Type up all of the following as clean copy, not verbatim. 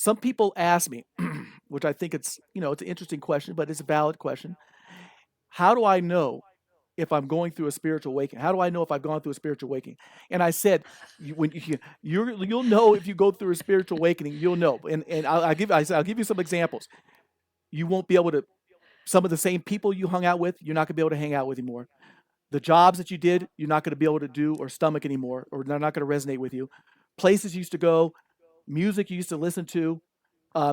some people ask me, which I think it's an interesting question, but it's a valid question. How do I know if I'm going through a spiritual awakening? How do I know if I've gone through a spiritual awakening? And I said, you'll know if you go through a spiritual awakening, you'll know. And I'll give you some examples. You won't be able to. Some of the same people you hung out with, you're not gonna be able to hang out with anymore. The jobs that you did, you're not gonna be able to do or stomach anymore, or they're not gonna resonate with you. Places you used to go, music you used to listen to,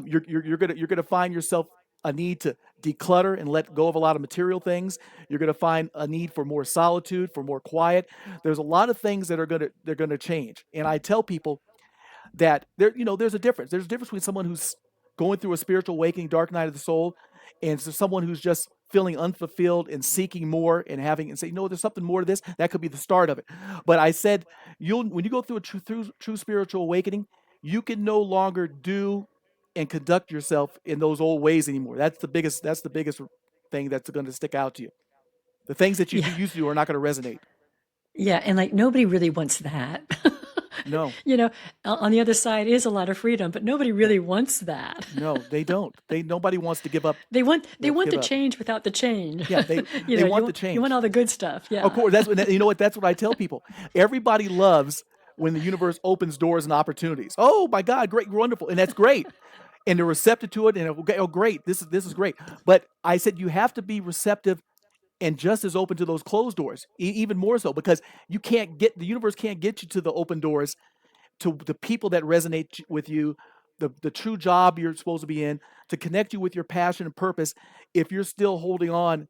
you're gonna find yourself a need to declutter and let go of a lot of material things. You're gonna find a need for more solitude, for more quiet. There's a lot of things that they're gonna change. And I tell people that there's a difference. There's a difference between someone who's going through a spiritual awakening, dark night of the soul, and so someone who's just feeling unfulfilled and seeking more and having and say, no, there's something more to this. That could be the start of it. But I said, when you go through a true spiritual awakening, you can no longer do and conduct yourself in those old ways anymore. That's the biggest thing that's going to stick out to you. The things that you Yeah. used to do are not going to resonate. Yeah. And like nobody really wants that. No, You know, on the other side is a lot of freedom, but nobody yeah, really wants that. no, they don't. Nobody wants to give up. They want Give the up. change without the change. Yeah, they You they know, want the you want change. all the good stuff. Of Yeah. course, that's what I tell people. Everybody loves when the universe opens doors and opportunities. Oh my God, great, wonderful, and that's great. And they're receptive to it, and okay, oh great, this is great. But I said you have to be receptive and just as open to those closed doors, even more so, because the universe can't get you to the open doors to the people that resonate with you, the true job you're supposed to be in, to connect you with your passion and purpose. If you're still holding on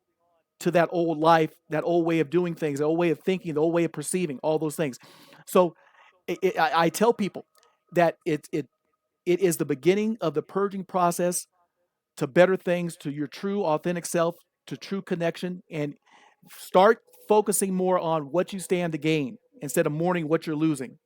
to that old life, that old way of doing things, the old way of thinking, the old way of perceiving, all those things. So I tell people that it is the beginning of the purging process to better things, to your true, authentic self, to true connection, and start focusing more on what you stand to gain instead of mourning what you're losing.